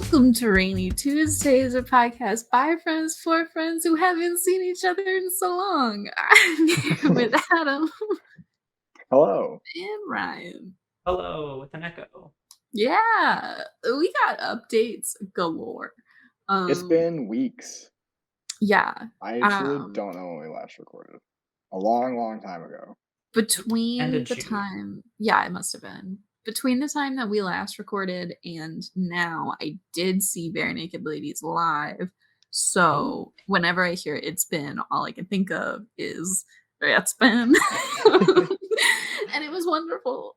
Welcome to Rainy Tuesdays, a podcast by friends for friends who haven't seen each other in so long. I'm here with Adam Hello. and Ryan. Hello, with an echo. Yeah, we got updates galore. It's been weeks. Yeah. I truly don't know when we last recorded. A long, long time ago. Between End of the June. time, yeah, it must have been. Between the time that we last recorded and now, I did see Bare Naked Ladies live. So whenever I hear it's been, all I can think of is it's been. And it was wonderful.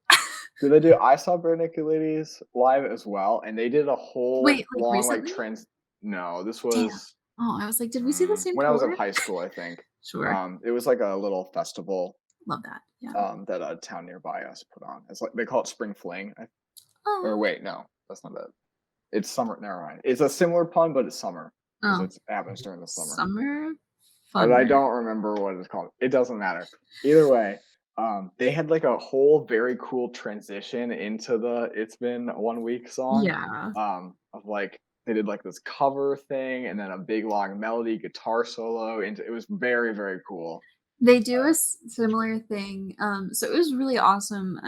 Did they do? I saw Bare Naked Ladies live as well, and they did a whole Wait, like long recently? No, this Damn. was Oh, I was like, did we see the same when I was in tour? high school, I think. Sure. It was like a little festival Love that. Yeah. that a town nearby us put on. It's like they call it Spring Fling. Oh. Or wait, no, that's not it. It's summer. Never mind. It's a similar pun, but it's summer because Oh. it happens during the summer. Summer But fun. I don't remember what it's called. It doesn't matter. Either way, they had like a whole very cool transition into the "It's Been 1 Week" song. Yeah. Of like they did like this cover thing and then a big long melody guitar solo. And it was very, very cool. They do a similar thing. So it was really awesome.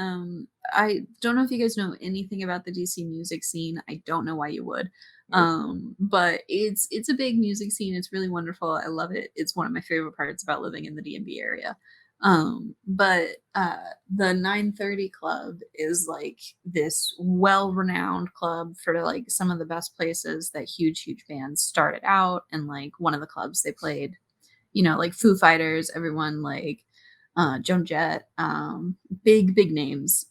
I don't know if you guys know anything about the DC music scene. I don't know why you would. But it's a big music scene. It's really wonderful. I love it. It's one of my favorite parts about living in the DMV area. But the 930 Club is like this well-renowned club for like some of the best places that huge bands started out, and like one of the clubs they played, like Foo Fighters, everyone like Joan Jett, big names.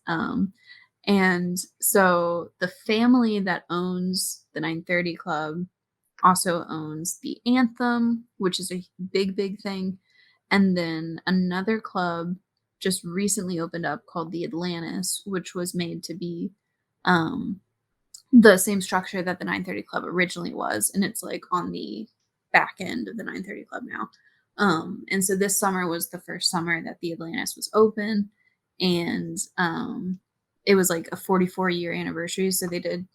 And so the family that owns the 930 Club also owns the Anthem, which is a big thing. And then another club just recently opened up called the Atlantis, which was made to be the same structure that the 930 Club originally was. And it's like on the back end of the 930 Club now. And so this summer was the first summer that the Atlantis was open, and it was like a 44-year anniversary. So they did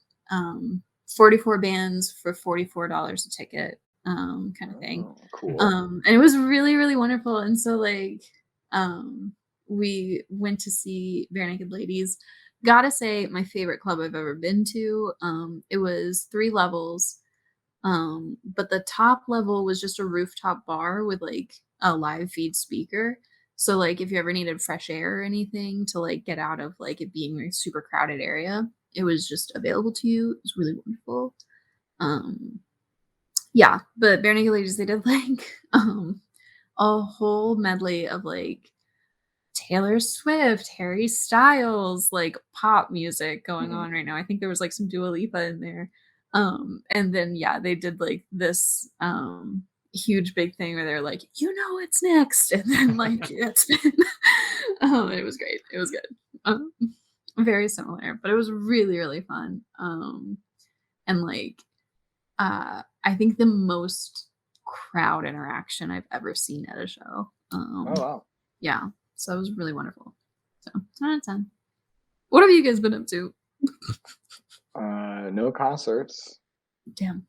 44 bands for $44 a ticket, kind of thing. Cool. And it was really wonderful. And so like we went to see Bare Naked Ladies. Gotta say, my favorite club I've ever been to. It was 3 levels. But the top level was just a rooftop bar with like a live feed speaker. So like if you ever needed fresh air or anything to like get out of like it being a super crowded area, it was just available to you. It was really wonderful. Yeah, but Bare Naked Ladies, they did like a whole medley of like Taylor Swift, Harry Styles, like pop music going on right now. I think there was like some Dua Lipa in there. And then yeah, they did like this huge big thing where they're like, what's next, and then like it's been it was great. It was good. Very similar, but it was really fun. And like I think the most crowd interaction I've ever seen at a show. Oh wow. Yeah. So it was really wonderful. So 10 out of 10. What have you guys been up to? No concerts. Damn.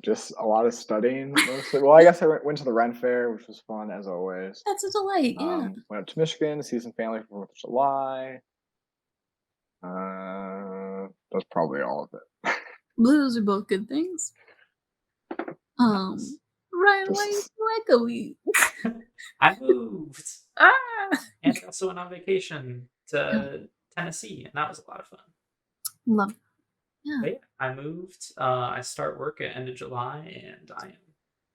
Just a lot of studying mostly. Well, I guess I went to the Ren Fair, which was fun as always. That's a delight. Yeah. Went up to Michigan to see some family for 4th of July. That's probably all of it. Those are both good things. Ryan, why are you so echoey? I moved. And I also went on vacation to Tennessee, and that was a lot of fun. Love. Yeah. But yeah, I moved. I start work at end of July, and I am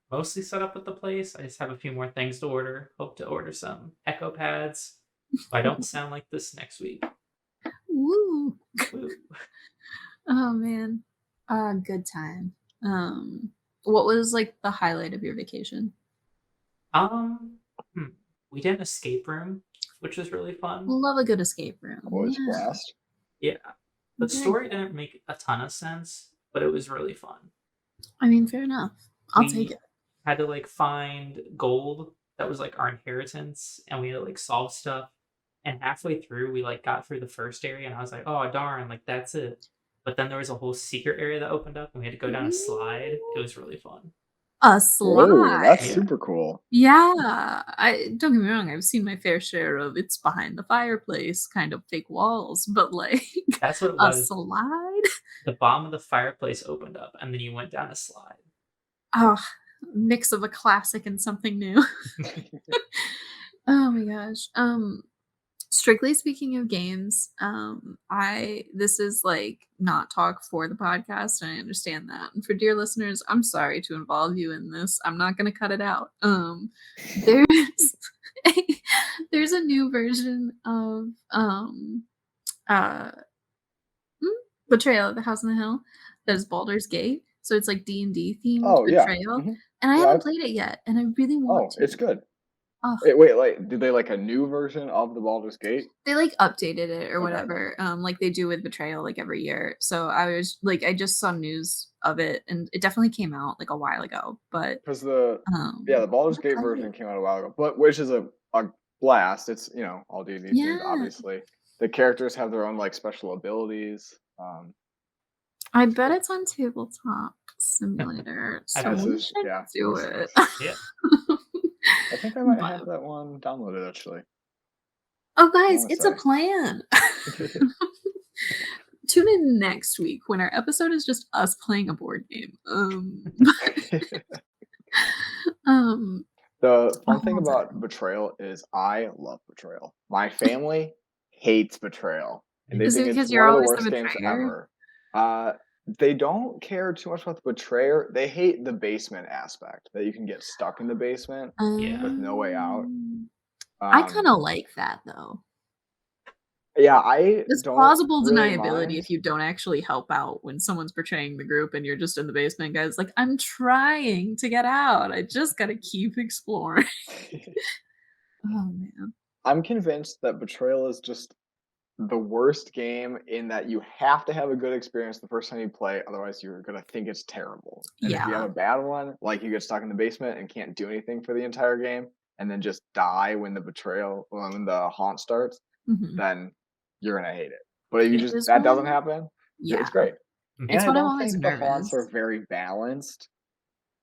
mostly set up with the place. I just have a few more things to order. Hope to order some Echo Pads. If I don't sound like this next week. Woo. Woo. Oh man. Good time. What was like the highlight of your vacation? We did an escape room, which was really fun. Love a good escape room. Always blast. Yeah. The story didn't make a ton of sense, but it was really fun. I mean, fair enough. I'll take it. Had to like find gold that was like our inheritance, and we had to like solve stuff. And halfway through, we like got through the first area, and I was like, "Oh darn! Like that's it." but then there was a whole secret area that opened up, and we had to go down a slide. It was really fun. A Oh, that's slide. Yeah, super cool. Yeah, I don't get me wrong, I've seen my fair share of it's behind the fireplace kind of fake walls, but like that's what it a was. slide? The bottom of the fireplace opened up, and then you went down a slide. Oh, mix of a classic and something new. Oh my gosh. Strictly speaking of games, I this is like not talk for the podcast, and I understand that. And for dear listeners, I'm sorry to involve you in this. I'm not gonna cut it out. There's a, there's a new version of uh mm, Betrayal at the House on the Hill that is Baldur's Gate. So it's like D&D themed Oh, yeah. Betrayal. Mhm. And I Yeah, haven't I've played it yet, and I really want oh, it's to. good. Oh, Wait, like, did they like a new version of the Baldur's Gate? they, like, updated it or Okay. whatever, like they do with Betrayal, like, every year. So I was like, I just saw news of it, and it definitely came out, like, a while ago, but, 'Cause the I Baldur's wanna Gate play it. version came out a while ago, but which is a blast. It's, all D&D themed, Yeah, obviously. The characters have their own, like, special abilities. I bet it's on Tabletop Simulator, I so bet This we it is is. should yeah, do this it. is. Yeah. I think I might have But that one downloaded, actually, oh, I guys, wanna it's a say. plan. Tune in next week when our episode is just us playing a board game. Um, The fun thing hold about on. Betrayal is I love Betrayal. My family hates Betrayal, and they Is it think it's because you're one of the always the worst games betrayer? ever. Uh, they don't care too much about the betrayer. They hate the basement aspect, that you can get stuck in the basement Yeah. with no way out. Um, I Um, kinda like that, though. yeah, I It's don't plausible really deniability mind. if you don't actually help out when someone's betraying the group and you're just in the basement, guys, like, "I'm trying to get out, I just gotta keep exploring." Oh, man. I'm convinced that Betrayal is just the worst game in that you have to have a good experience the first time you play, otherwise you're gonna think it's terrible. And if you have Yeah. a bad one, like you get stuck in the basement and can't do anything for the entire game, and then just die when when the haunt starts, Mhm. then you're gonna hate it. But if you Yeah. just It is that doesn't one happen, yeah. it's great. And It's Mhm. I when I'm don't always think the haunts are nervous. very balanced,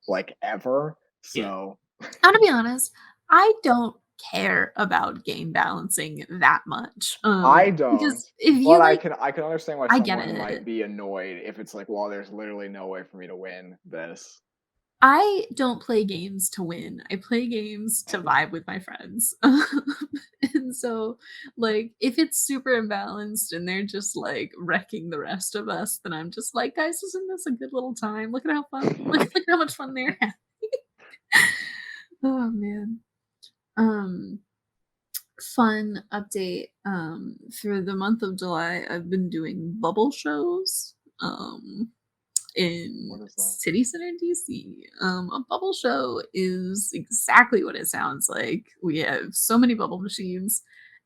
like ever. Yeah. So Now, to be honest, I don't care about game balancing that much, I don't, because if but you, I like can I can understand why I get someone might it. be annoyed if it's like, well, there's literally no way for me to win this. I don't play games to win. I play games to vibe with my friends. And so, like, if it's super imbalanced and they're just like wrecking the rest of us, then I'm just like, guys, isn't this a good little time? Look at how fun, look at how much fun they're having. Oh man. Um, fun update. Through the month of July, I've been doing bubble shows. In What is that? City Center, DC. A bubble show is exactly what it sounds like. We have so many bubble machines,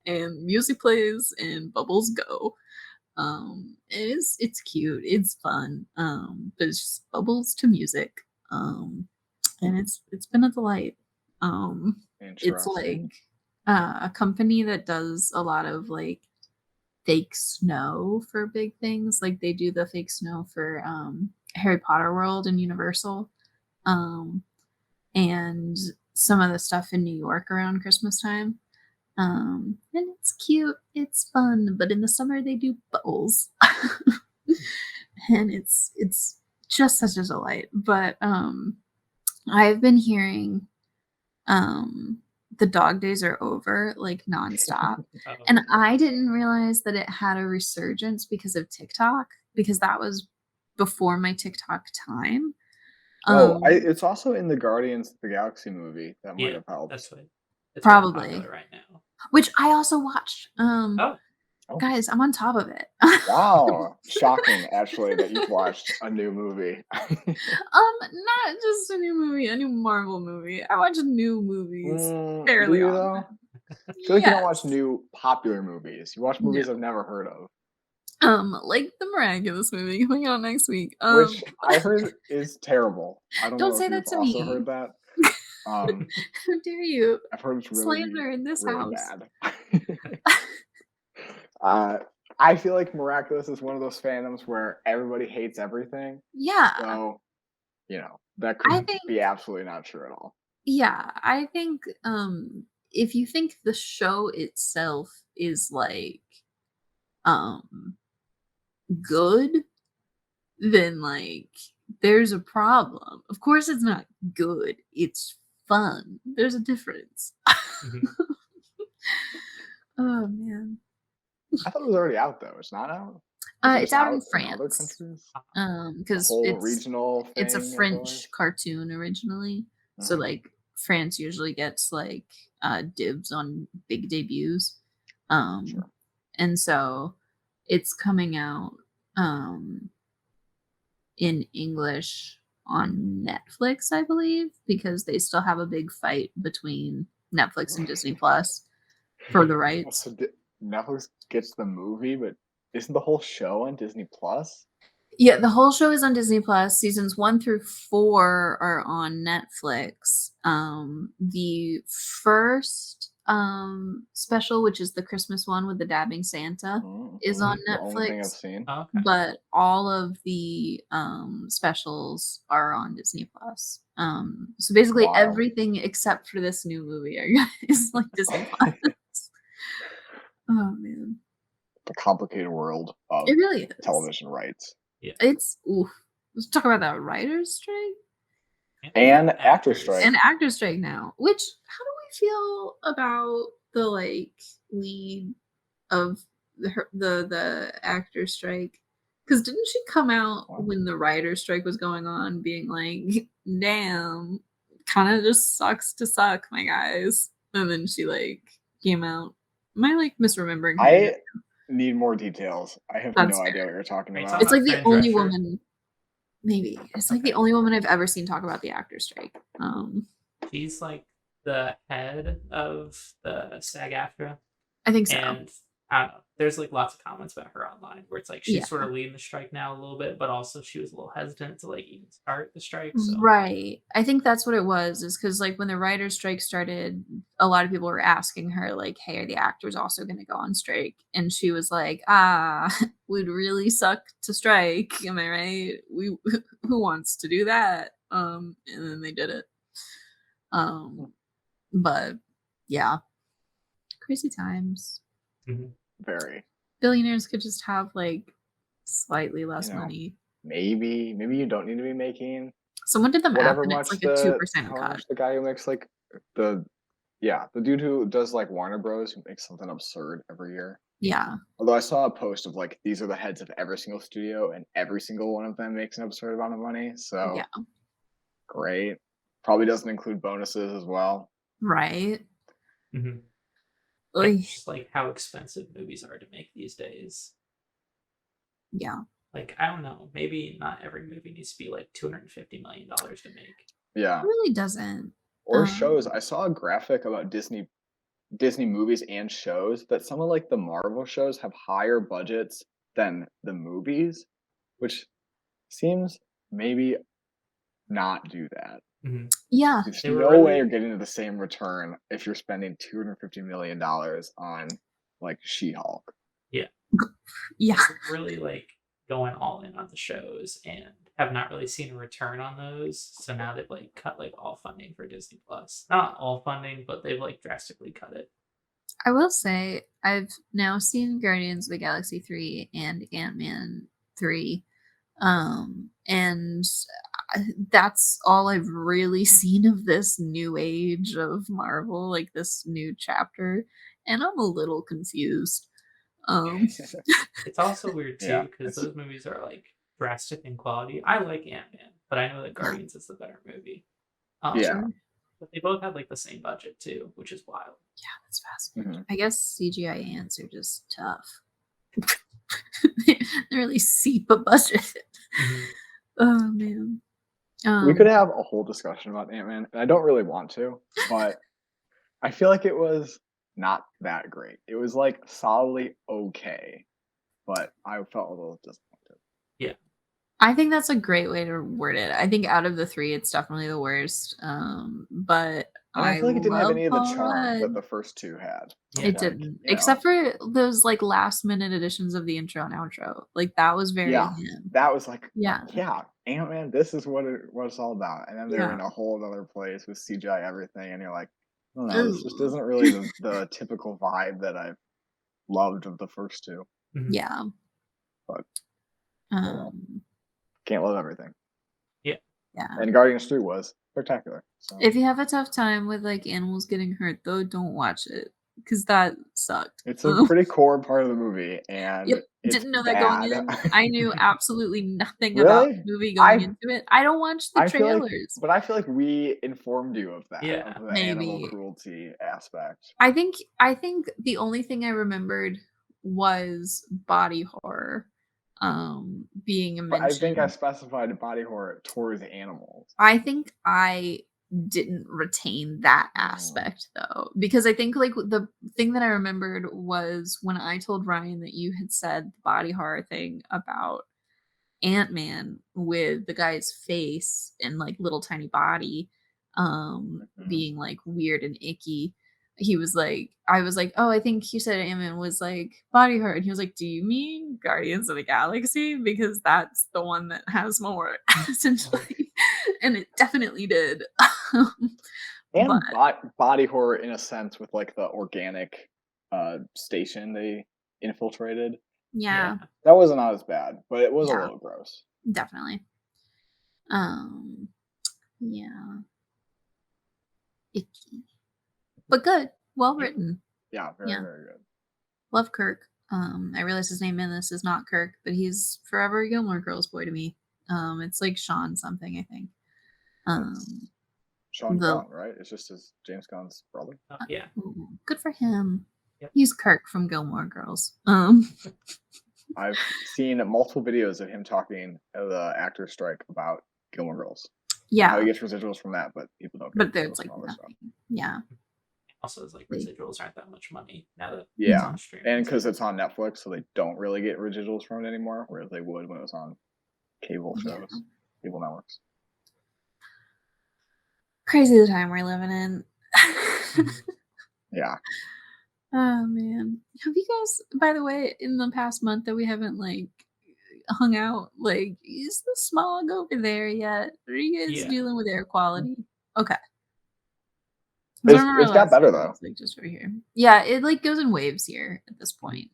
and music plays, and bubbles go. It's cute, it's fun. But it's just bubbles to music. And it's been a delight. It's like Interesting. a company that does a lot of like fake snow for big things. Like they do the fake snow for Harry Potter World and Universal. Um, and some of the stuff in New York around Christmas time. And it's cute, it's fun, but in the summer they do bowls. And it's just such a delight. But I've been hearing um the dog days are over like nonstop. Oh, And I didn't realize that it had a resurgence because of TikTok, because that was before my TikTok time. Oh, Um, it's also in the Guardians of the Galaxy movie that might yeah. have helped. That's what. It's really probably, popular right now. which I also watced. Oh, Oh, Guys, I'm on top of it. wow. Shocking, actually, that you've watched a new movie. Not just a new movie, a new Marvel movie. I watch new movies Do fairly you often. though? I feel like you don't watch Yes. new popular movies. You watch No. movies I've never heard of, Like the Miraculous movie coming out next week. which I heard is terrible. I don't Don't know if say you've that to also me. heard that. Um, How dare you? I've heard it's really, Slander in this really house. bad. Uh, I feel like Miraculous is one of those fandoms where everybody hates everything. Yeah, So, that I could think be absolutely not true at all. yeah, I think if you think the show itself is like um good, then like there's a problem. Of course it's not good. It's fun. There's a difference. Mhm. Oh man. I thought it was already out though. It's not out? Is it It's just out in out in other France. countries? The Because whole regional it's a thing as French always? cartoon originally. So Mhm. like France usually gets like dibs on big debuts. Sure. And so it's coming out in English on Netflix, I believe, because they still have a big fight between Netflix and Disney Plus for the rights. So Netflix gets the movie, but isn't the whole show on Disney Plus? Yeah, the whole show is on Disney Plus. Seasons 1 through 4 are on Netflix. The first special, which is the Christmas one with the dabbing Santa, is on Mhm. The only thing I've Netflix, seen. Oh, okay. but all of the specials are on Disney Plus. So basically Wow. everything except for this new movie is like Disney Plus. Oh man. The complicated world of It really is. television rights. Yeah. It's oof. Let's talk about that writer's strike. And actor strike. And actor strike now. Which how do we feel about the like lead of the actor strike? Because didn't she come out What? when the writer strike was going on, being like, "Damn, kind of just sucks to suck, my guys," and then she like came out. Am I like misremembering her? I need more details. I have That's no idea fair. what you're talking Are you about. talking It's like about the Fran only Drescher? woman. Maybe it's like the Okay. only woman I've ever seen talk about the actor strike. She's like the head of the SAG-AFTRA, I think so. and I don't know. There's like lots of comments about her online where it's like she's Yeah. sort of leading the strike now a little bit, but also she was a little hesitant to like even start the strike. So Right. I think that's what it was, is because like when the writer's strike started, a lot of people were asking her, like, hey, are the actors also gonna go on strike? And she was like, would really suck to strike. Am I right? We who wants to do that? And then they did it. But yeah, crazy times. mhm. Very. Billionaires could just have like slightly less know, money. Maybe you don't need to be making Someone did the math whatever and it's much like a 2% however cut. much the guy who makes like the dude who does like Warner Bros. Who makes something absurd every year. Yeah. Although I saw a post of like these are the heads of every single studio and every single one of them makes an absurd amount of money. So Yeah. great. Probably doesn't include bonuses as well. Right. Mhm. Oy. It's just like how expensive movies are to make these days. Yeah. Like I don't know, maybe not every movie needs to be like $250 million to make. Yeah. It really doesn't. Or Um, shows. I saw a graphic about Disney movies and shows that some of like the Marvel shows have higher budgets than the movies, which seems maybe not do that. Mhm. Yeah. There's They were no way you're really getting to the same return if you're spending $250 million on like She-Hulk. yeah. Yeah. They're really like going all in on the shows and have not really seen a return on those. So now they've like cut like all funding for Disney Plus. Not all funding, but they've like drastically cut it. I will say I've now seen Guardians of the Galaxy 3 and Ant-Man 3. And that's all I've really seen of this new age of Marvel, like this new chapter, and I'm a little confused. It's also weird Yeah, too because it's those movies are like drastic in quality. I like Ant Man, but I know that Yeah. Guardians is the better movie. Yeah. Sure. But they both had like the same budget too, which is wild. Yeah, that's fascinating. Mhm. I guess CGI ants are just tough. They really seep a budget. Mhm. Oh man. We could have a whole discussion about Ant-Man, and I don't really want to, but I feel like it was not that great. It was like solidly okay, but I felt a little disappointed. Yeah. I think that's a great way to word it. I think out of the 3, it's definitely the worst. But And I I feel like it didn't have love any of the Paul charm that Rudd. the first two had. Yeah. It Like, didn't, you know, except for those, like, last-minute additions of the intro and outro. Like, that was very yeah, him. that was like, Yeah, yeah, Ant-Man, this is what it's all about. And then they're yeah. in a whole other place with CGI everything, and you're like, I don't know, this just Ooh. isn't really the typical vibe that I've loved of the first two. Mhm. Yeah. But oh well, Um, can't love everything. Yeah. yeah. And Guardians 3 was spectacular. So If you have a tough time with, like, animals getting hurt, though, don't watch it because that sucked. it's a pretty core part of the movie, Yep, and it's didn't know that going bad. in. I knew absolutely nothing about the Really? movie going I into it. I don't watch the I feel like, trailers. but I feel like we informed you of that, of Yeah. the animal Maybe. cruelty aspect. I think the only thing I remembered was body horror, being a But I think I mention. specified body horror towards animals. I think I didn't retain that Oh. aspect though, because I think like the thing that I remembered was when I told Ryan that you had said the body horror thing about Ant-Man with the guy's face and like little tiny body Mhm. being like weird and icky. He was like, I was like, oh, I think you said Ant-Man was like body horror. And he was like, do you mean Guardians of the Galaxy? Because that's the one that has more, essentially. And it definitely did. But And body horror in a sense with like the organic station they infiltrated. yeah, Yeah. That wasn't not as bad, but it was a yeah, little gross. definitely. Um, yeah, icky. But good. Well Yeah. written. Yeah, very, Yeah. very good. Love Kirk. I realize his name in this is not Kirk, but he's forever a Gilmore Girls boy to me. It's like Sean something, I think. It's Um, Sean the Gunn, right? It's just his James Gunn's brother. Yeah. ooh, good for him. Yep. He's Kirk from Gilmore Girls. I've seen multiple videos of him talking at the actor strike about Gilmore Girls. And how Yeah, he gets residuals from that, but people don't get but residuals there's like from other stuff. nothing. Yeah, Also, it's like like residuals aren't that much money now that it's Yeah, on streaming. and because it's on Netflix, so they don't really get residuals from it anymore, whereas they would when it was on cable yeah. shows, cable networks. Crazy the time we're living in. Yeah, Oh man. Have you guys, by the way, in the past month that we haven't like hung out, like, is the smog over there yet? Are you guys Yeah. dealing with air quality? Okay. 'Cause I remember it's got last better year it though. was, like, just over here. Yeah, it like goes in waves here at this point.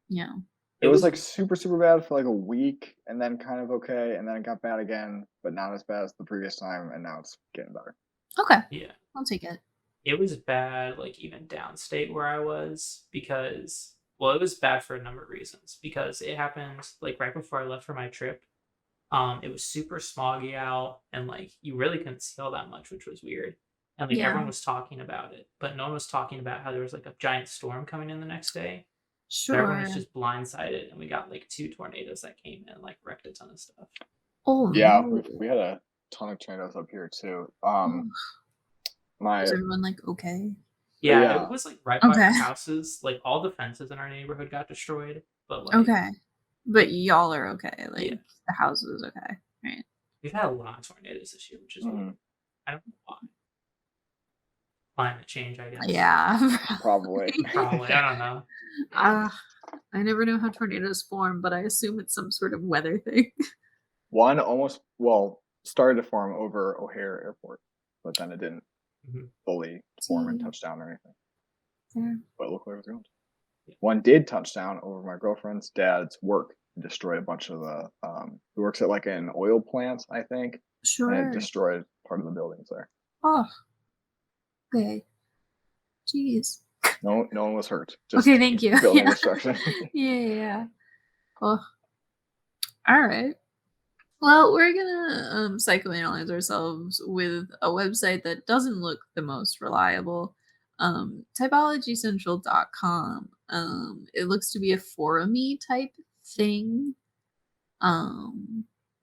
Yeah. It was like super, super bad for like a week, and then kind of okay, and then it got bad again, but not as bad as the previous time, and now it's getting better. Okay. Yeah. I'll take it. It was bad, like even downstate where I was, because well, it was bad for a number of reasons. Because it happened like right before I left for my trip. It was super smoggy out, and like you really couldn't see all that much, which was weird. And like Yeah. everyone was talking about it, but no one was talking about how there was like a giant storm coming in the next day. So everyone was Sure. just blindsided, and we got like 2 tornadoes that came in and like wrecked a ton of stuff. Oh Yeah, no. we had a ton of tornadoes up here too. Ugh. My Is everyone like okay? Yeah, yeah. it was like right by Okay. our houses. Like all the fences in our neighborhood got destroyed, but like Okay. But y'all are okay. Like Yeah. the house is okay. Right. we've had a lot of tornadoes this year, which is weird. mhm, I don't know why. Climate change, I guess. Yeah. probably. Probably. I don't know. Uh, I never know how tornadoes form, but I assume it's some sort of weather thing. One almost started to form over O'Hare Airport, but then it didn't Mhm. fully form and Gee. touch down or anything. Yeah. But look where it was going. Yeah. One did touch down over my girlfriend's dad's work and destroyed a bunch of the he works at like an oil plant, I think. And Sure. it destroyed part of the buildings there. Oh, okay. Jeez. No one was hurt. Just Okay, thank you. building Yeah. destruction. Yeah. Oh, all right. Well, we're gonna psychoanalyze ourselves with a website that doesn't look the most reliable. Typologycentral.com. It looks to be a forum-y type thing.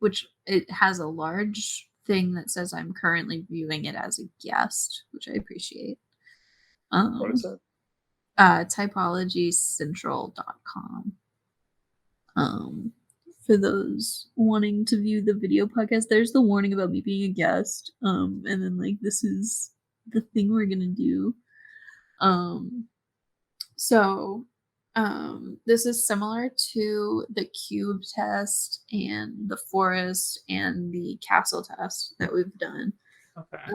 Which it has a large thing that says I'm currently viewing it as a guest, which I appreciate. What is it? Typologycentral.com. For those wanting to view the video podcast, there's the warning about me being a guest. And then like this is the thing we're gonna do. Um, so this is similar to the cube test and the forest and the castle test that we've done. Okay.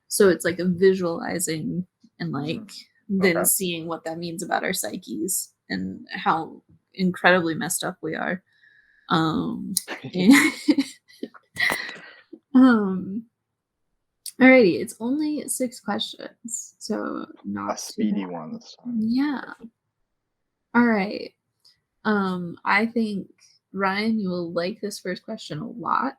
So it's like a visualizing and like then Okay. seeing what that means about our psyches and how incredibly messed up we are. And um alrighty, it's only 6 questions, so not A too speedy bad. one this time. Yeah. All right. I think Ryan, you will like this first question a lot.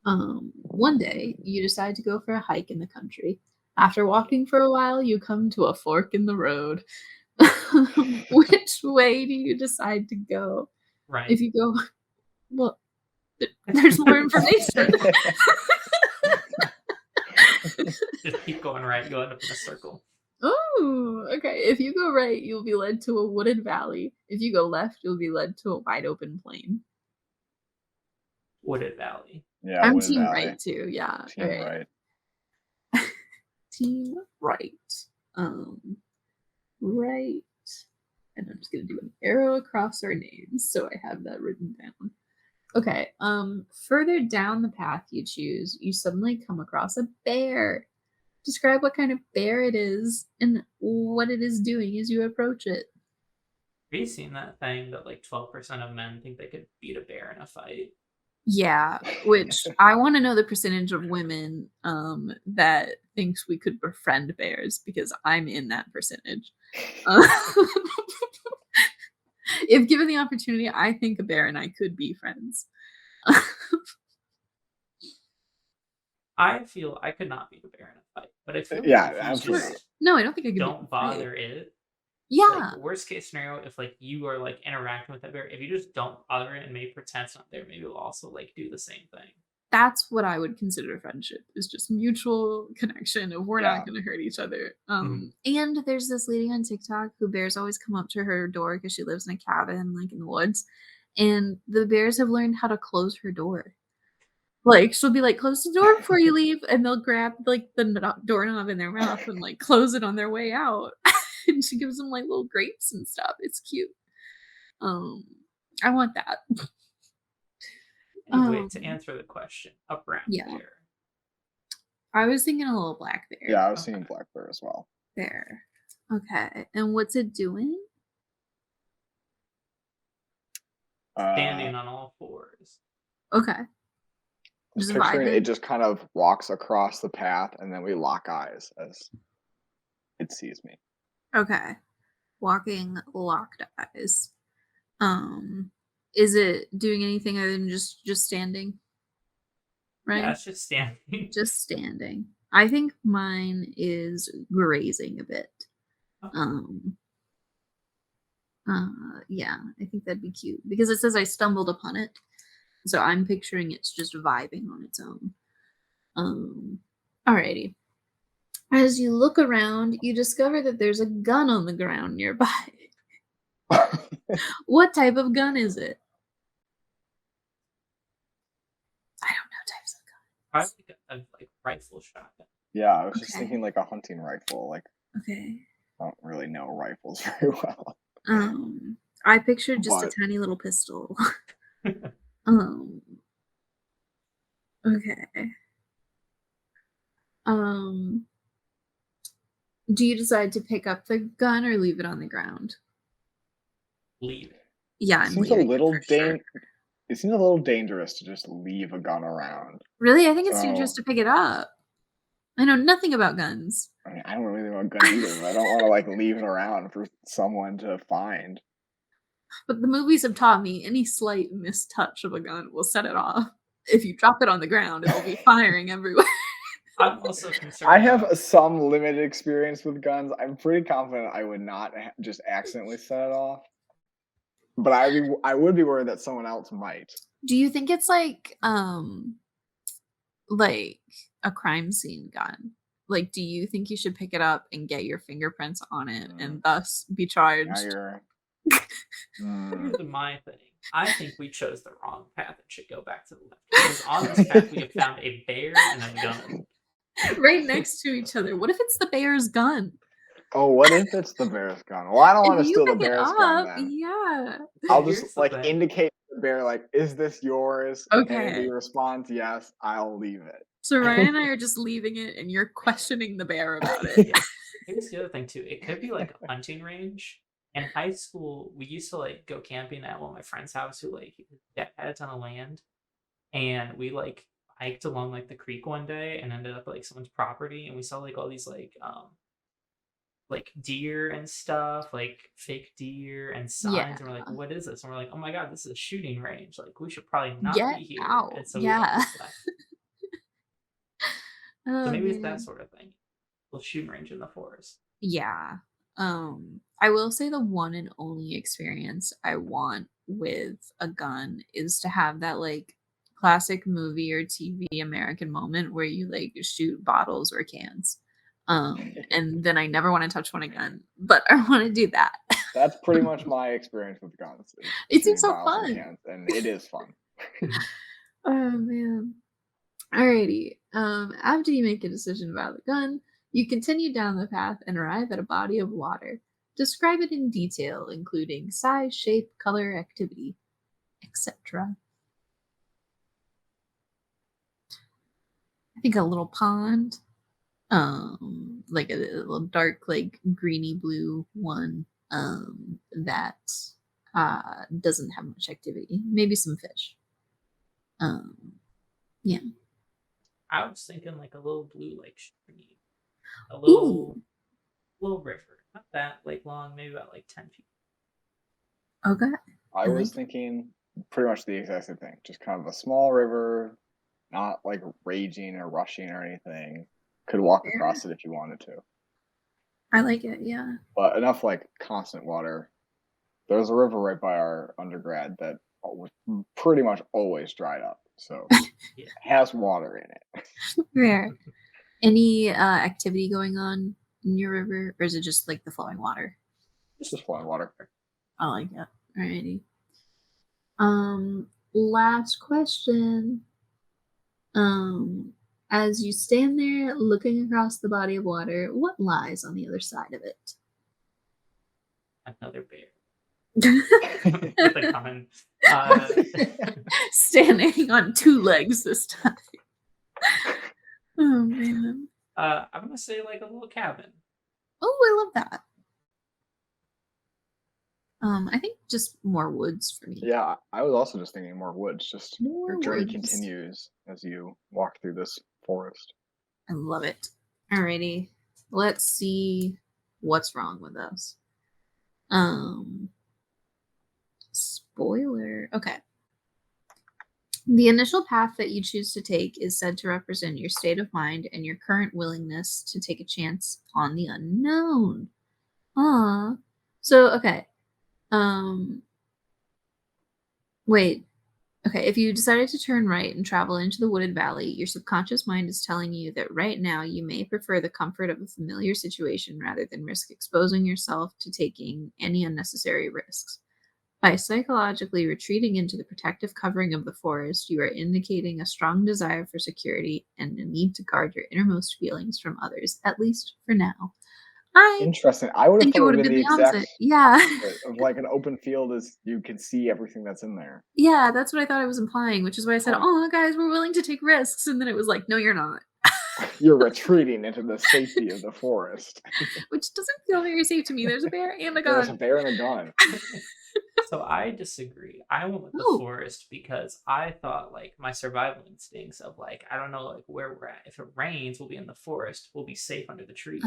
One day you decide to go for a hike in the country. After walking for a while, you come to a fork in the road. Which way do you decide to go? Right. If you go, well, there's more information. Just keep going right. You'll end up in a circle. Oh, okay. If you go right, you'll be led to a wooded valley. If you go left, you'll be led to a wide open plain. Wooded Valley. Yeah, I'm Wooded team Valley. right too. Yeah. Team all right. right. Team right. Right. And I'm just gonna do an arrow across our names so I have that written down. Okay. Further down the path you choose, you suddenly come across a bear. Describe what kind of bear it is and what it is doing as you approach it. Have you seen that thing that like 12% of men think they could beat a bear in a fight? Yeah, which I want to know the percentage of women that thinks we could befriend bears because I'm in that percentage. Uh, if given the opportunity, I think a bear and I could be friends. I feel I could not beat a bear in a fight, but I feel Yeah, like if you absolutely. just No, I don't think I could beat don't the fight. bother it, Yeah, like worst case scenario, if like you are like interacting with that bear, if you just don't bother it and maybe pretend it's not there, maybe it'll also like do the same thing. that's what I would consider friendship is just mutual connection of we're Yeah. not going to hurt each other. Mhm. And there's this lady on TikTok who bears always come up to her door because she lives in a cabin like in the woods, and the bears have learned how to close her door. Like she'll be like, "Close the door before you leave," and they'll grab like the doorknob in their mouth and like close it on their way out. And she gives them like little grapes and stuff. It's cute. Um, I want that. Anyway, to Um, answer the question, a brown yeah. bear. I was thinking a little black bear. Yeah, I was seeing black bear as well. Bear. Okay. And what's it doing? Standing on all fours. Okay. Just Just picturing vibing. it just kind of walks across the path and then we lock eyes as it sees me. Okay. Walking locked eyes. Is it doing anything other than just standing? Right? Yeah, it's just standing. Just standing. I think mine is grazing a bit. Okay. Yeah, I think that'd be cute because it says I stumbled upon it. So I'm picturing it's just vibing on its own. Alrighty. As you look around, you discover that there's a gun on the ground nearby. What type of gun is it? I don't know types of guns. Probably like rifle shotgun. Yeah, I was just Okay. thinking like a hunting rifle. Like Okay. I don't really know rifles very well. I pictured just a But- tiny little pistol. Okay. Do you decide to pick up the gun or leave it on the ground? Leave it. Yeah, It I'm seems a leaving it little for sure. It seems a little dangerous to just leave a gun around. Really? I think it's dangerous So- to pick it up. I know nothing about guns. I mean, I don't really know about guns either. But I don't want to like leave it around for someone to find. But the movies have taught me any slight mistouch of a gun will set it off. If you drop it on the ground, it'll be firing everywhere. I'm also concerned. I have about- some limited experience with guns. I'm pretty confident I would not just accidentally set it off. But I would be worried that someone else might. Do you think it's like a crime scene gun? Like, do you think you should pick it up and get your fingerprints on it and thus be Now charged? you're. Here's my thing. I think we chose the wrong path and should go back to the left. Because on this path we have found a bear and a gun. right next to each other. What if it's the bear's gun? Oh, what if it's the bear's gun? Well, I don't If want to you steal the pick it bear's gun up, then. yeah. I'll So just here's the like thing. indicate to the bear, like, is this yours? And if he Okay. responds yes, I'll leave So Ryan and I it. are just leaving it, and you're questioning the bear about it. Yeah. Here's the other thing too. It could be like a hunting range. In high school, we used to like go camping at one of my friend's house who like his dad had a ton of land, and we like hiked along like the creek one day and ended up at, like someone's property, and we saw like all these like deer and stuff, like fake deer and Yeah. signs, and we're like, "What is this?" And we're like, "Oh my god, this is a shooting range. Like, we should probably not Get be here." out. And so we like Yeah. left. So Oh, maybe it's that man. sort of thing. Little shooting range in the forest. Yeah. I will say the one and only experience I want with a gun is to have that like classic movie or TV American moment where you like shoot bottles or cans. And then I never want to touch one again, but I want to do that. That's pretty much my experience with guns is It seems shooting so bottles and fun. cans, and it is fun. Oh man. Alrighty. After you make a decision about the gun, you continue down the path and arrive at a body of water. Describe it in detail, including size, shape, color, activity, etc. I think a little pond, like a little dark, like greeny blue one, that doesn't have much activity. Maybe some fish. Um, yeah. I was thinking like a little blue like stream, a Ooh. little river, not that like long, maybe about like 10 feet. Okay. I I was like it. thinking pretty much the exact same thing. Just kind of a small river, not like raging or rushing or anything. Could walk Fair. across it if you wanted to, I like it. Yeah. but enough like constant water. There's a river right by our undergrad that was pretty much always dried up, so Yeah. it has water in it. Fair. Any activity going on in your river, or is it just like the flowing water? Just flowing water. I like that. Alrighty. Last question. Um, as you stand there looking across the body of water, what lies on the other side of it? Another bear with a gun. Uh, Standing on two legs this time. Oh man. I'm gonna say like a little cabin. Oh, I love that. I think just more woods for me. Yeah, I was also just thinking more woods. Just your More journey woods. continues as you walk through this forest. I love it. Alrighty. Let's see what's wrong with us. Um Spoiler. Okay. The initial path that you choose to take is said to represent your state of mind and your current willingness to take a chance on the unknown. Ah. So okay. Um Wait. Okay, if you decided to turn right and travel into the wooded valley, your subconscious mind is telling you that right now you may prefer the comfort of a familiar situation rather than risk exposing yourself to taking any unnecessary risks. By psychologically retreating into the protective covering of the forest, you are indicating a strong desire for security and a need to guard your innermost feelings from others, at least for now. I Interesting. I would have think it thought it would would have have been been the the opposite. exact Yeah. opposite of like an open field is you can see everything that's in there. Yeah, that's what I thought I was implying, which is why I said, Huh. "Oh, guys, we're willing to take risks." And then it was like, "No, you're not." You're retreating into the safety of the forest. Which doesn't feel very safe to me. There's a bear and a There's a gun. bear and a gun. So I disagree. I went with the Oh. forest because I thought like my survival instincts of like I don't know like where we're at. If it rains, we'll be in the forest. We'll be safe under the trees.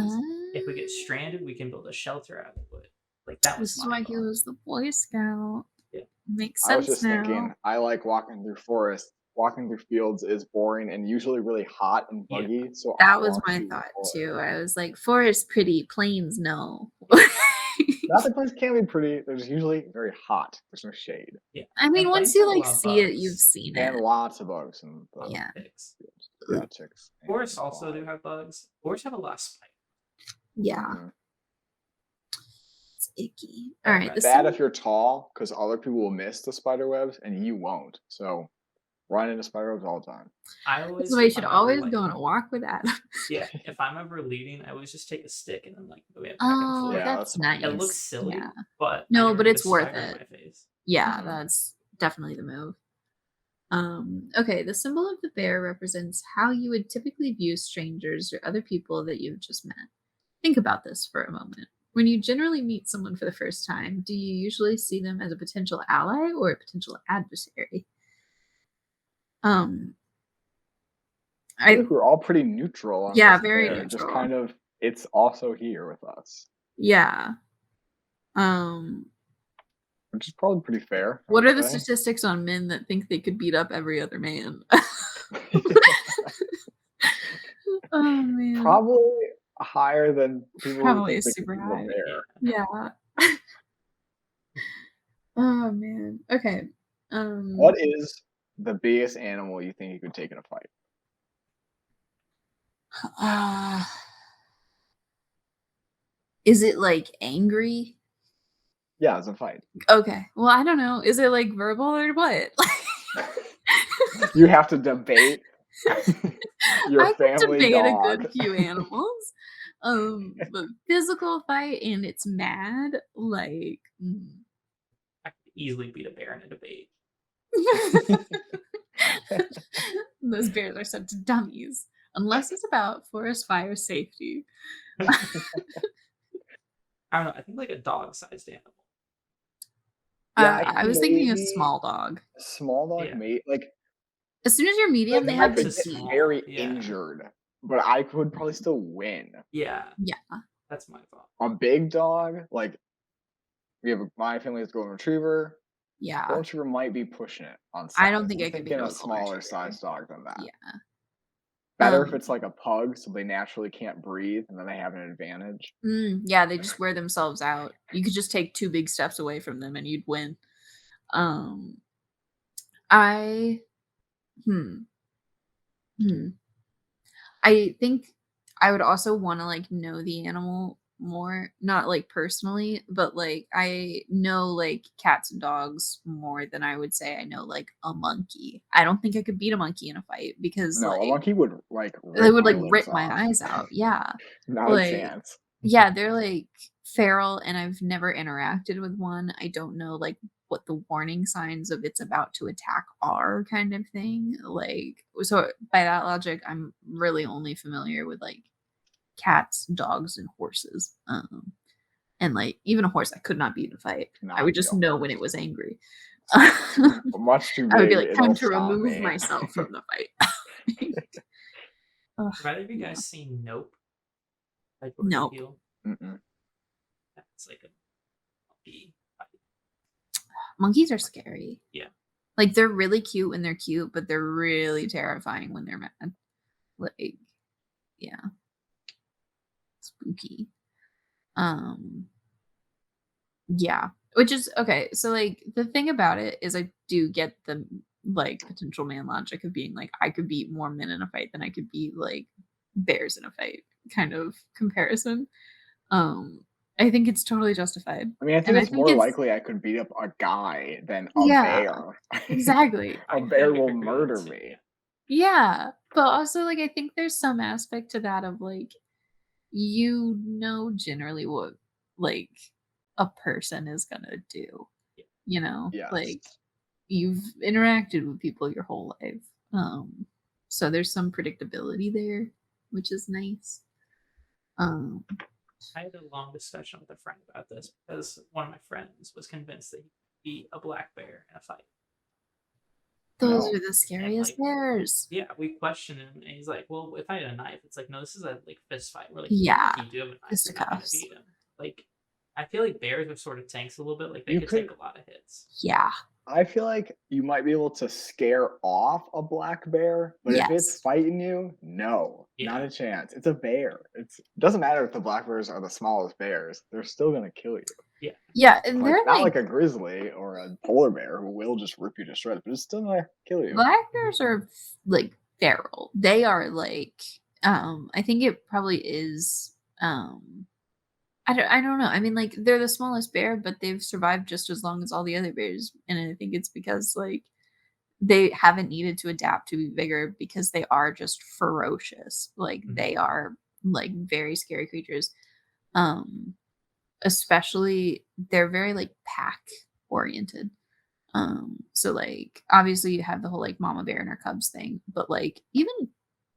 If we get stranded, we can build a shelter out of wood. Like that was This is my why he thought. was the Boy Scout. Yeah. Makes I was sense just thinking, now. I like walking through forests. Walking through fields is boring and usually really hot and Yeah. buggy, so I That was walk my through the thought forest. too. I was like, forest pretty, plains no. Mountain plains can be pretty. They're just usually very hot. There's no shade Yeah. I mean, And once planes you have a like lot of see it, you've bugs. seen and it. lots of bugs and A lot Yeah. of ticks. yeah, ticks. and Forests also flies. do have bugs. Forests have a lot of spiders. Yeah. Mhm. It's icky. But All right. right. Bad if you're tall, because other people will miss the spider webs and you won't. So run into spider webs all the time. I That's always, why you if should I'm ever always like, go on a walk with Adam. yeah, if I'm ever leading, I always just take a stick and then like move it back and Oh, forth. Yeah, that's that's smart. It looks nice. Yeah. silly, but I No, never but get a it's worth spider in it. my face. Yeah, Mhm. that's definitely the move. Okay, the symbol of the bear represents how you would typically view strangers or other people that you've just met. Think about this for a moment. When you generally meet someone for the first time, do you usually see them as a potential ally or a potential adversary? Um, I feel like I we're all pretty neutral on Yeah, this very bear. Just neutral. kind of, it's also here with us, Yeah. Um, which is probably pretty fair, I what would are the say. statistics on men that think they could beat up every other man? Oh man, Probably higher than people who probably think is they could super beat a high. Yeah. bear. Yeah. Oh man. Okay. What Um is the biggest animal you think you could take in a fight? uh, is it like angry? Yeah, it's a fight. Okay. Well, I don't know. Is it like verbal or what? You have to debate your I can family debate a good dog. few animals. But physical fight and it's mad, like I could easily beat a bear in a debate. those bears are such dummies. Unless it's about forest fire safety. I don't know. I think like a dog-sized animal. Yeah, I I can was thinking a maybe small dog. a small dog, Yeah, may like As soon as you're medium, they I have to could big get teeth. small. very Yeah, injured, but I could probably still win. yeah. Yeah. That's my thought. A big dog, like my family has a golden retriever. Yeah. Golden retriever might be pushing it on I don't size. think I'm I could beat thinking a a golden smaller retriever. size dog than that. Yeah. Better if Um, it's like a pug, so they naturally can't breathe, and then they have an advantage. yeah, they just wear themselves out. You could just take 2 big steps away from them and you'd win. Um, I hmm, hmm. I think I would also wanna, like, know the animal more, not, like, personally, but, like, I know, like, cats and dogs more than I would say I know, like, a monkey. I don't think I could beat a monkey in a fight because, No, a like, monkey would like they rip would, my like, limbs rip my off. eyes out. Yeah. Not a Like chance. yeah, they're, like, feral, and I've never interacted with one. I don't know, like, what the warning signs of it's about to attack are kind of thing. Like, so by that logic, I'm really only familiar with, like, cats, dogs, and horses. And, like, even a horse I could not beat in a fight. I would Not beat just a know when horse. it was angry. It's I much too would be big. like, It'll "Time to stop remove me. myself from the fight." Ugh, Have either of you yeah. guys seen Nope by Jordan Nope. Peele? Mm-mm. That's like a monkey. Monkeys are scary. Yeah, Like, they're really cute when they're cute, but they're really terrifying when they're mad. Like, yeah, spooky. Um, yeah, which is okay. So, like, the thing about it is I do get the, like, potential man logic of being like, I could beat more men in a fight than I could beat, like, bears in a fight kind of comparison. Um, I think it's totally justified, I mean, I think and I it's think more it's likely I could beat up a guy than a yeah, bear. exactly. A I bear think I will could agree with that murder too. me. Yeah, Yeah, but also, like, I think there's some aspect to that of, like, you know generally what, like, a person is gonna do, yeah. you know? Yes. Like, you've interacted with people your whole life, so there's some predictability there, which is nice. Um, I had a long discussion with a friend about this because one of my friends was convinced that he could beat a black bear in a fight. those No. are the And scariest like, bears. yeah, we questioned him, and he's like, "Well, if I had a knife, it's like, no, this is a like fist fight. We're like, even Yeah, if you do have a knife, you're not gonna fisticuffs. beat him." Like, I feel like bears are sort of tanks a little bit. Like, they You could could take a lot of hits. Yeah, I feel like you might be able to scare off a black bear, but if it's yes. fighting you, no, not Yeah, a chance. It's a bear. It doesn't matter if the black bears are the smallest bears; they're still gonna kill you. yeah. Yeah, and Like they're, not like like a grizzly or a polar bear who will just rip you to shreds, but it's still gonna kill you. black bears are like feral. They are like I think it probably is I don't know. I mean, like, they're the smallest bear, but they've survived just as long as all the other bears, and I think it's because, like, they haven't needed to adapt to be bigger because they are just ferocious. Like Mhm. they are like very scary creatures. Um, especially they're very like pack oriented. So like obviously you have the whole like mama bear and her cubs thing, but like even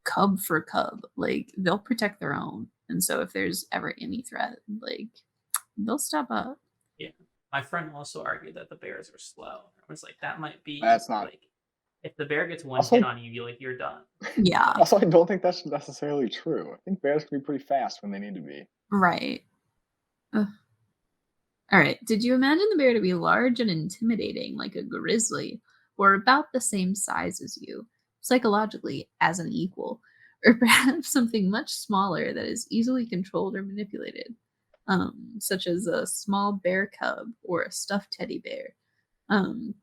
cub for cub, like they'll protect their own. And so if there's ever any threat, like they'll step up. Yeah. My friend also argued that the bears are slow. I was like, that might be That's not. like if the bear gets one hit Also, on you, you're done. Yeah, also, I don't think that's necessarily true. I think bears can be pretty fast when they need to be. right. Ugh. All right. Did you imagine the bear to be large and intimidating like a grizzly, or about the same size as you, psychologically as an equal, or perhaps something much smaller that is easily controlled or manipulated, such as a small bear cub or a stuffed teddy bear?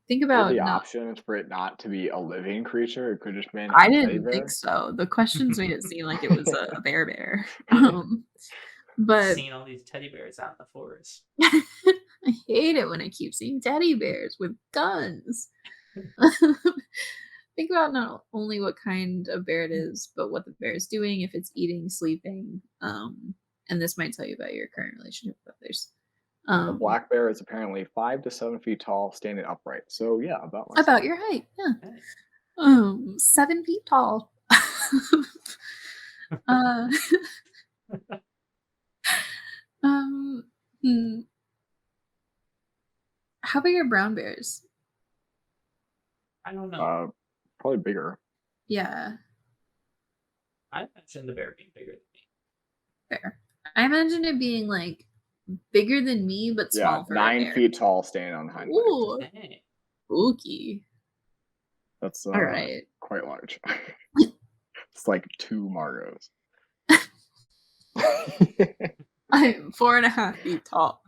Think Are about the not. options for it not to be a living creature? It could just be I a teddy didn't think bear. so. The questions made it seem like it was a bear bear. But Seeing all these teddy bears out in the forest. I hate it when I keep seeing teddy bears with guns. Think about not only what kind of bear it is, but what the bear is doing, if it's eating, sleeping. And this might tell you about your current relationship with others. A Um, black bear is apparently 5 to 7 feet tall, standing upright. So yeah, about my about size. your height, yeah. Okay. 7 feet tall. uh, um, hmm, how big are brown bears? I don't know. Uh, Probably bigger. Yeah, I imagine the bear being bigger than me. fair. I imagine it being like bigger than me, but Yeah, small for a nine bear. feet tall, standing on hind legs. Ooh, Dang. spooky. That's All right. quite large. It's like 2 Margos. I'm 4.5 feet tall.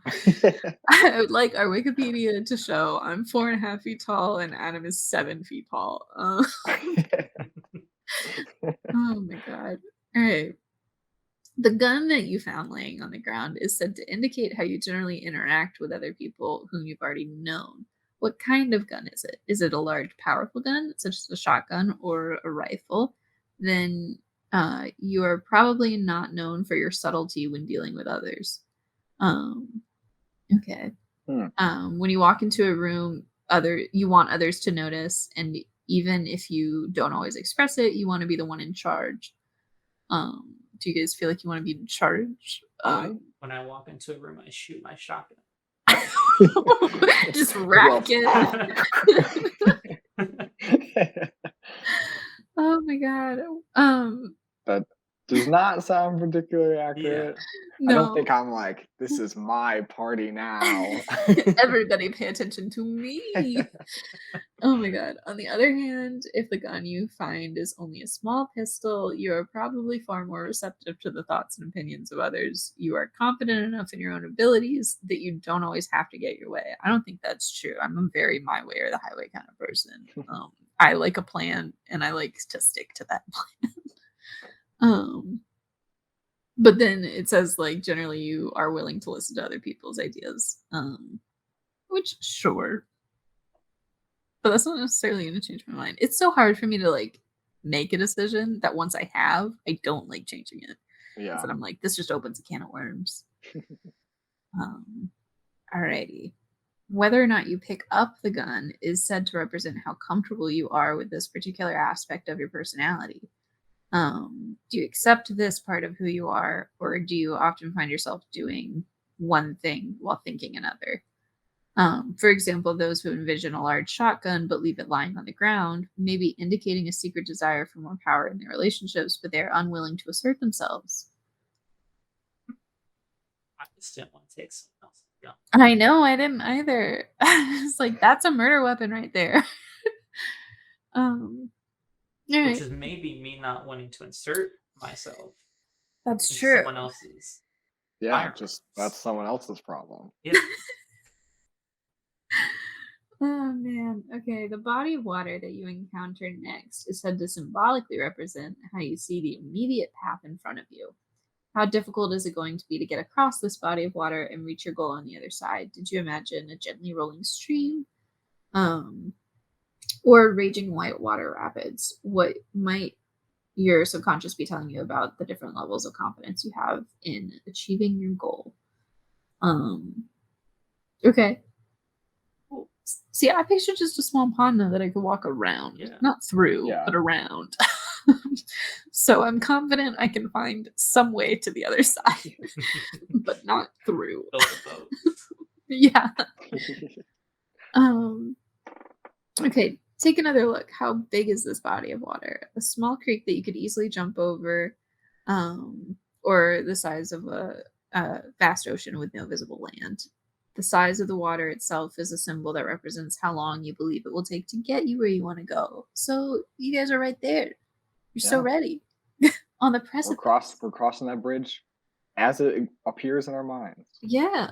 I would like our Wikipedia to show I'm 4.5 feet tall and Adam is 7 feet tall. Oh my god. All right. The gun that you found laying on the ground is said to indicate how you generally interact with other people whom you've already known. What kind of gun is it? Is it a large, powerful gun, such as a shotgun or a rifle? Then you are probably not known for your subtlety when dealing with others. Um, okay. Hmm. When you walk into a room, you want others to notice, and even if you don't always express it, you want to be the one in charge. Do you guys feel like you want to be in charge? When I walk into a room, I shoot my shotgun. Just Well, rack it. Oh my god. that does not sound particularly Yeah. accurate. I don't think No. I'm like, this is my party now. Everybody pay attention to me. Oh my god. On the other hand, if the gun you find is only a small pistol, you are probably far more receptive to the thoughts and opinions of others. You are confident enough in your own abilities that you don't always have to get your way. I don't think that's true. I'm a very my way or the highway kind of person. I like a plan and I like to stick to that plan. Um, but then it says like generally you are willing to listen to other people's ideas. Which sure, but that's not necessarily gonna change my mind. It's so hard for me to, like, make a decision that once I have, I don't like changing it. 'Cause Yeah. then I'm like, "This just opens a can of worms." Um, Alrighty. Whether or not you pick up the gun is said to represent how comfortable you are with this particular aspect of your personality. Do you accept this part of who you are, or do you often find yourself doing one thing while thinking another? For example, those who envision a large shotgun but leave it lying on the ground may be indicating a secret desire for more power in their relationships, but they are unwilling to assert themselves. I just didn't want to take someone else's gun. I know, I didn't either. It's like that's a murder weapon right there. um, all Which right, is maybe me not wanting to insert myself that's into true. someone else's Yeah, just that's firearms. someone else's problem. Yeah. Oh man. Okay, the body of water that you encounter next is said to symbolically represent how you see the immediate path in front of you. How difficult is it going to be to get across this body of water and reach your goal on the other side? Did you imagine a gently rolling stream? Um, or raging whitewater rapids. What might your subconscious be telling you about the different levels of confidence you have in achieving your goal? Um, okay. Cool. See, I pictured just a small pond now that I could walk around, Yeah. not through, Yeah. but around. So I'm confident I can find some way to the other side, but not through. Build a boat. Yeah. Um, okay, take another look. How big is this body of water? A small creek that you could easily jump over, or the size of a vast ocean with no visible land. The size of the water itself is a symbol that represents how long you believe it will take to get you where you want to go. So you guys are right there. You're so Yeah. ready on the We're precipice. crossing that bridge as it appears in our minds. Yeah.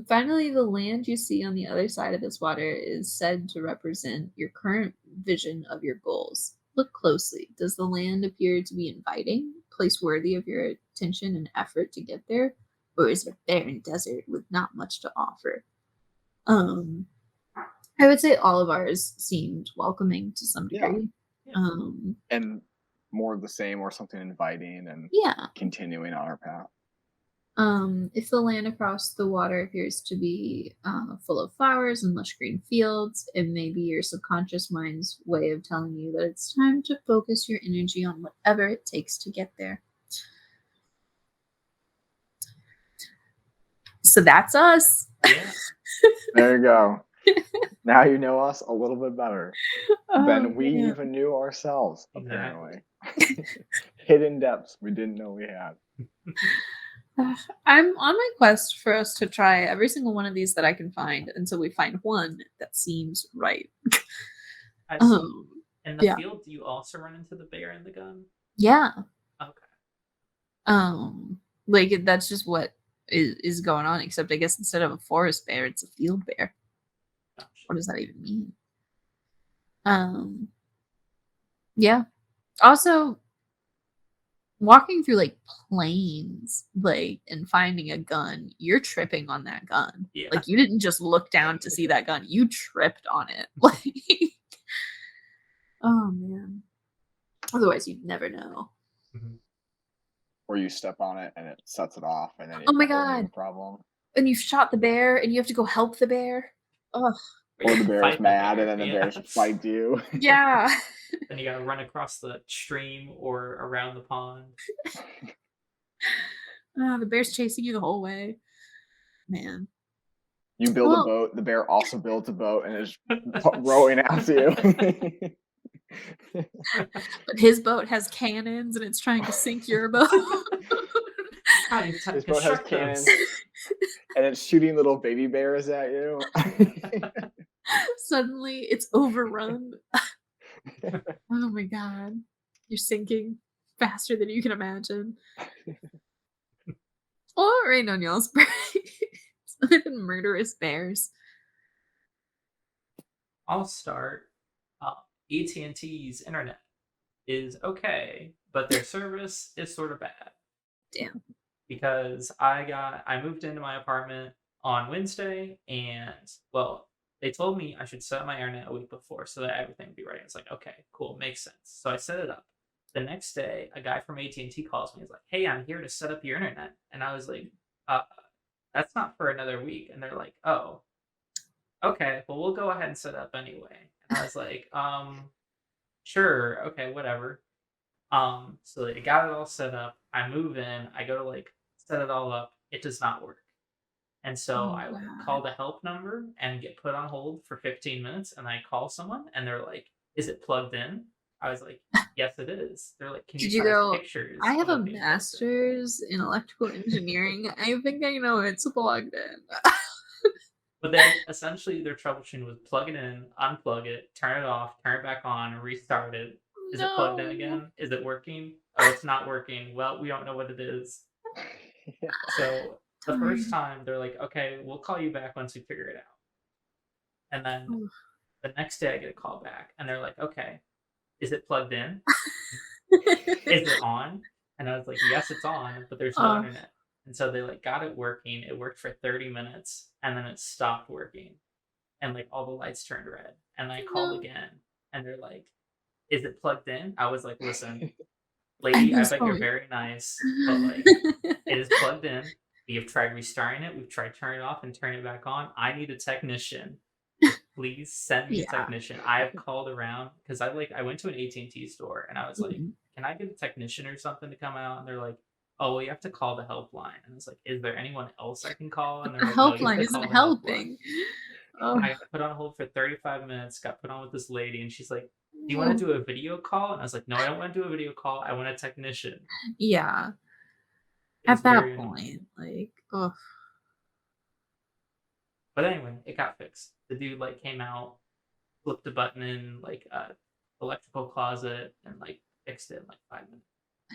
Finally, the land you see on the other side of this water is said to represent your current vision of your goals. Look closely. Does the land appear to be inviting, place worthy of your attention and effort to get there? Or is it a barren desert with not much to offer? Um, I would say all of ours seemed welcoming to some Yeah. degree. Yeah. And more of the same or something inviting and Yeah. continuing on our path. If the land across the water appears to be full of flowers and lush green fields, it may be your subconscious mind's way of telling you that it's time to focus your energy on whatever it takes to get there. So that's us. Yeah. There you go. Now you know us a little bit better than we man. even knew ourselves, Exactly. apparently. Hidden depths we didn't know we had. I'm on my quest for us to try every single one of these that I can find until we find one that seems right. I see. In the Yeah. field, do you also run into the bear and the gun? Yeah. Okay. Like that's just what is going on, except I guess instead of a forest bear, it's a field bear. Gotcha. What does that even mean? Yeah. Also, walking through like plains, like and finding a gun, you're tripping on that gun. Yeah. Like you didn't just look down to see that gun; you tripped on it. Like, oh man. Otherwise, you'd never know. Mhm. Or you step on it and it sets it off, and then Oh you my have a whole new God. problem. And you've shot the bear, and you have to go help the bear. Ugh. Or Or you the bear fight is the mad, bear, and then the yeah. bear fights you. Yeah. Then you gotta run across the stream or around the pond. The bear's chasing you the whole way. Man. You build a Well, boat, the bear also builds a boat and is rowing after you. but his boat has cannons, and it's trying to sink your boat. Time to His boat has construct cannons, those. and it's shooting little baby bears at you. Suddenly, it's overrun. Oh my God. You're sinking faster than you can imagine. What rain on y'all's brains? Other than murderous bears. I'll start. AT&T's internet is okay, but their service is sort of bad. Damn. Because I moved into my apartment on Wednesday, and well, they told me I should set up my internet a week before so that everything would be ready. It's like, okay, cool, makes sense. So I set it up. The next day, a guy from AT&T calls me. He's like, "Hey, I'm here to set up your internet," and I was like, "That's not for another week." And they're like, "Oh, okay, well, we'll go ahead and set up anyway." And I was like, sure, okay, whatever. So they got it all set up. I move in, I go to like set it all up. It does not work. And so Oh, I like God. call the help number and get put on hold for 15 minutes. And I call someone and they're like, "Is it plugged in?" I was like, "Yes, it is." They're like, "Can you Did you send us go? pictures I have of a it being plugged in?" master's in electrical engineering. I think I know it's plugged in. But then essentially their troubleshooting was plug it in, unplug it, turn it off, turn it back on, restart it. Is it plugged in No. again? Is it working? Oh, it's not working. Well, we don't know what it is. So the first time they're like, "Okay, we'll call you back once we figure it out." And then Oof. the next day I get a call back and they're like, "Okay, is it plugged in? Is it on?" And I was like, "Yes, it's on, but there's no Oh, internet." And so they like got it working. It worked for 30 minutes and then it stopped working. and like all the lights turned red. And I called No. again, and they're like, "Is it plugged in?" I was like, "Listen, At lady, I this bet you're point. very nice, but like it is plugged in. We have tried restarting it. We've tried turning it off and turning it back on. I need a technician. Please send me a Yeah. technician." I have called around because I went to an AT&T store and I was like, Mhm. "Can I get a technician or something to come out?" And they're like, "Oh, well, you have to call the helpline." And I was like, "Is there anyone else I can call?" And But they're the like, "No, you have helpline to isn't call the helpline." helping. Oh, I got put on hold for 35 minutes, got put on with this lady, and she's like, "Do you want oh. to do a video call?" And I was like, "No, I don't want to do a video call. I want a technician." Yeah. It was At that very annoying. point, like, oh, But anyway, it got fixed. The dude like came out, flipped a button in like a electrical closet, and like fixed it in like 5 minutes.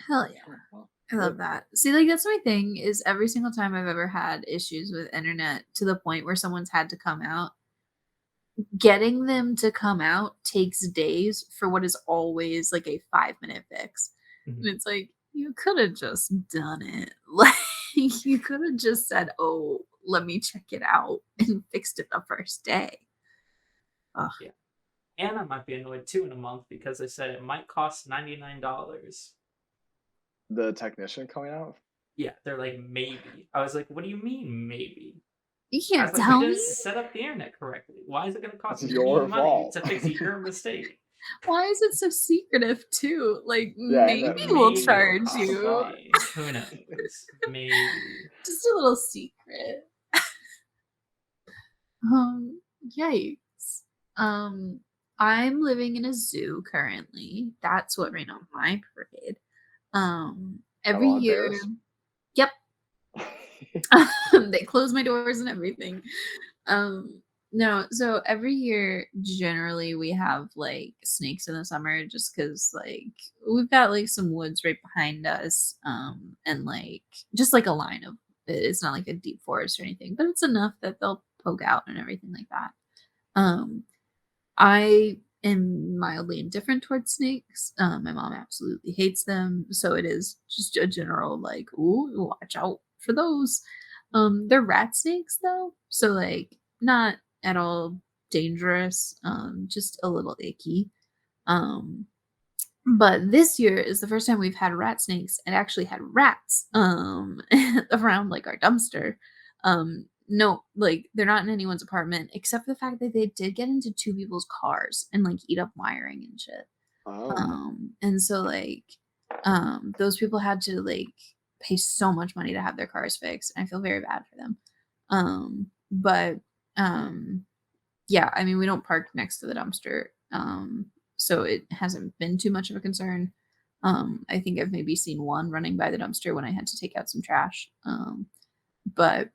hell yeah. Oh, well, I love good. that. See, like that's my thing is every single time I've ever had issues with internet to the point where someone's had to come out, getting them to come out takes days for what is always like a 5-minute fix. Mhm. And it's like, you could have just done it. Like, you could have just said, oh, let me check it out and fixed it the first day. Ugh. Yeah, and I might be annoyed too in a month because they said it might cost $99. The technician coming out? Yeah, they're like maybe. I was like, "What do you mean maybe?" You I can't was like, "You tell didn't me? set up the internet correctly. Why is it going to cost It's me your money fault. to fix your mistake?" Why is it so secretive too? Like, Yeah, I maybe know. we'll Maybe it'll charge cost you. me. Who knows? Maybe. Just a little secret. Yikes. Um, I'm living in a zoo currently. That's what ran on my parade. Got a Every lot of year, bears? yep, they close my doors and everything. Um, no, so every year, generally, we have like snakes in the summer just because, like, we've got like some woods right behind us. And like, just like a line of it's not like a deep forest or anything, but it's enough that they'll poke out and everything like that. Um, I am mildly indifferent towards snakes. My mom absolutely hates them, so it is just a general like, ooh, watch out for those. They're rat snakes though, so like not at all dangerous. Just a little icky. Um, but this year is the first time we've had rat snakes and actually had rats around like our dumpster. No, like they're not in anyone's apartment except for the fact that they did get into two people's cars and like eat up wiring and shit. Oh. And so like those people had to like pay so much money to have their cars fixed. And I feel very bad for them. But um yeah, I mean, we don't park next to the dumpster, so it hasn't been too much of a concern. I think I've maybe seen one running by the dumpster when I had to take out some trash, but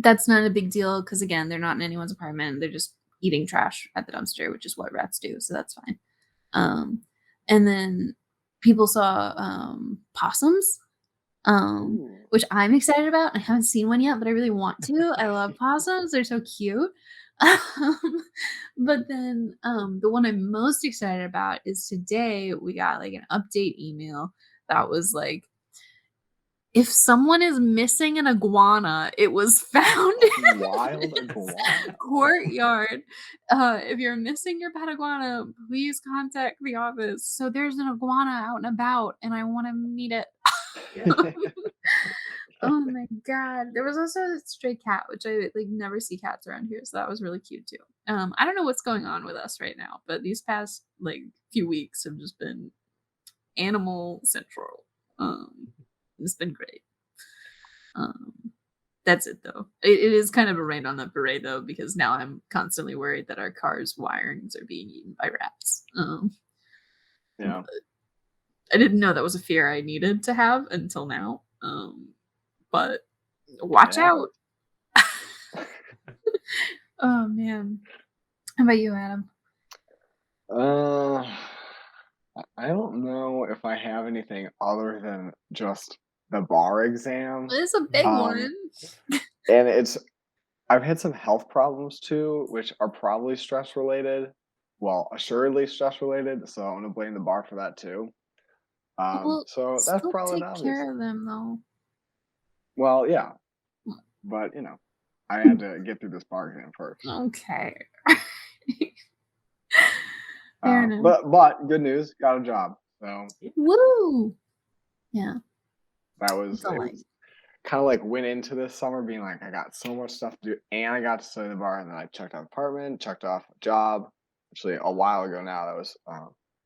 that's not a big deal because again, they're not in anyone's apartment. They're just eating trash at the dumpster, which is what rats do, so that's fine. Um, and then people saw possums, Ooh. which I'm excited about. I haven't seen one yet, but I really want to. I love possums; they're so cute. But then the one I'm most excited about is today we got like an update email that was like, if someone is missing an iguana, it was found A in wild this iguana? courtyard. If you're missing your pet iguana, please contact the office. So there's an iguana out and about, and I want to meet it. Yeah. Oh my god. There was also a stray cat, which I like never see cats around here, so that was really cute too. I don't know what's going on with us right now, but these past like few weeks have just been animal central. It's been great. Um, that's it though. It is kind of a rain on the parade though, because now I'm constantly worried that our car's wirings are being eaten by rats. Yeah. I didn't know that was a fear I needed to have until now. But watch Yeah. out. Oh man. How about you, Adam? Uh, I don't know if I have anything other than just the bar exam. It's a big Um, one. and I've had some health problems too, which are probably stress related. Well, assuredly stress related, so I'm gonna blame the bar for that too. Well, So that's still probably the take obvious care thing. of them though. Well, yeah, but I had to get through this bar exam first. Okay. Fair enough. But good news, got a job. So Woo! Yeah. that was It's a it life. was kind of like went into this summer being like I got so much stuff to do and I got to study the bar and then I checked out apartment, checked off a job. Actually a while ago now, that was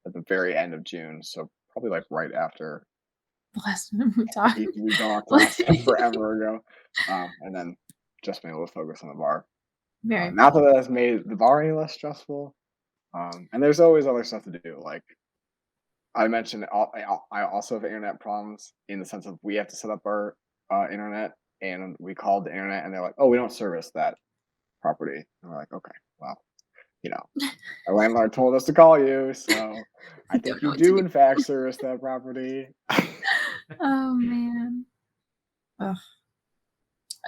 at the very end of June. So probably like right after The last time we talked. we talked last time forever ago. And then just been able to focus on the bar. Very Not fun. that that's made the bar any less stressful. And there's always other stuff to do. Like I mentioned, I also have internet problems in the sense of we have to set up our internet, and we called the internet, and they're like, "Oh, we don't service that property." And we're like, "Okay, well, you know, our landlord told us to call you, so I think Don't know you what to do do. in fact service that property." Oh man. Ugh.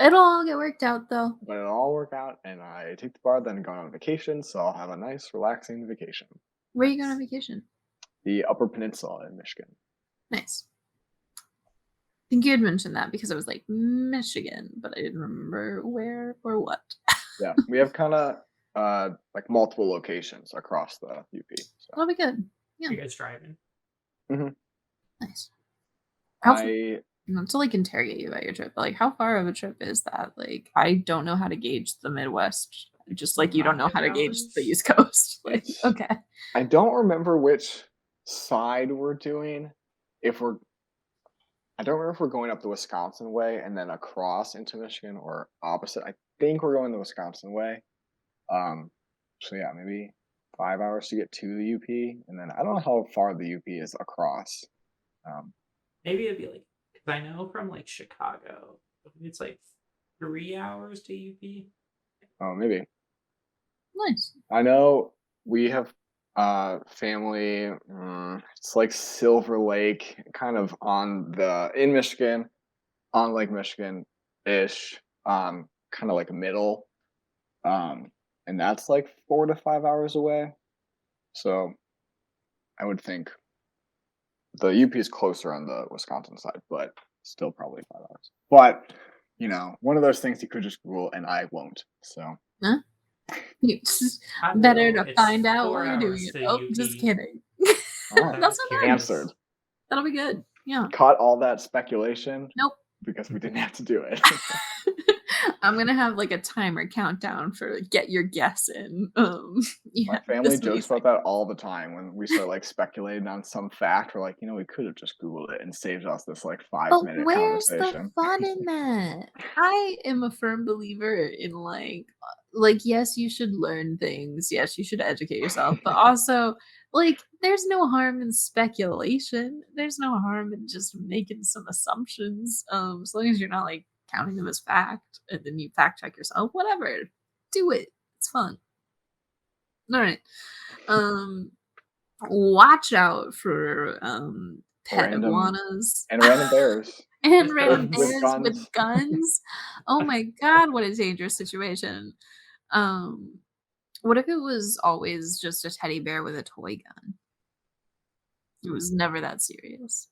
It'll all get worked out though. But it'll all work out, and I take the bar, then go on vacation, so I'll have a nice, relaxing vacation. Where are you going on vacation? The Upper Peninsula in Michigan. Nice. I think you had mentioned that because I was like Michigan, but I didn't remember where or what. Yeah, we have kind of like multiple locations across the UP. So That'll be good. Yeah. You guys driving? Nice. How f- I not to like interrogate you about your trip, but like how far of a trip is that? Like I don't know how to gauge the Midwest. Just like you don't know how to gauge the 5 hours. East Coast. Like, It's- okay. I don't remember which side we're doing. I don't remember if we're going up the Wisconsin way and then across into Michigan or opposite. I think we're going the Wisconsin way. So yeah, maybe 5 hours to get to the UP, and then I don't know how far the UP is across. Maybe it'd be like, because I know from like Chicago, it's like 3 hours to UP. Oh, maybe. Nice. I know we have family. It's like Silver Lake, kind of in Michigan, on Lake Michigan ish, kind of like middle. And that's like 4 to 5 hours away. So I would think the UP is closer on the Wisconsin side, but still probably 5 hours. But one of those things you could just Google, and I won't. So It's I better will. to It's find out 4 while you're doing hours it. to Oh, just UP. kidding. Oh, That's so nice. answered. That'll be good. Yeah. Cut all that speculation Nope. because we didn't have to do it. I'm gonna have like a timer countdown for get your guess in. Yeah, My family this many jokes about that all the time when we start like speculating on some fact. We're like, we could have just Googled it and saved us this like But 5-minute where's the conversation. fun in that? I am a firm believer in like yes, you should learn things. Yes, you should educate yourself, but also like there's no harm in speculation. There's no harm in just making some assumptions. As long as you're not like counting them as fact and then you fact check yourself, whatever. Do it. It's fun. All right. Watch out for pet Random- iguanas And random bears. and With random guns. bears With with guns. Oh my god, what a dangerous situation. What if it was always just a teddy bear with a toy gun? It was never that serious.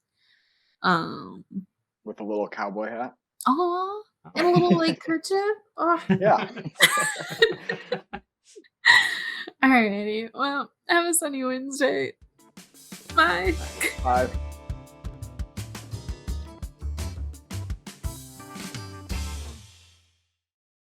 With a little cowboy hat. Oh, and a little like kerchief. Oh. Yeah. Alrighty. Well, have a sunny Wednesday. Bye. Five.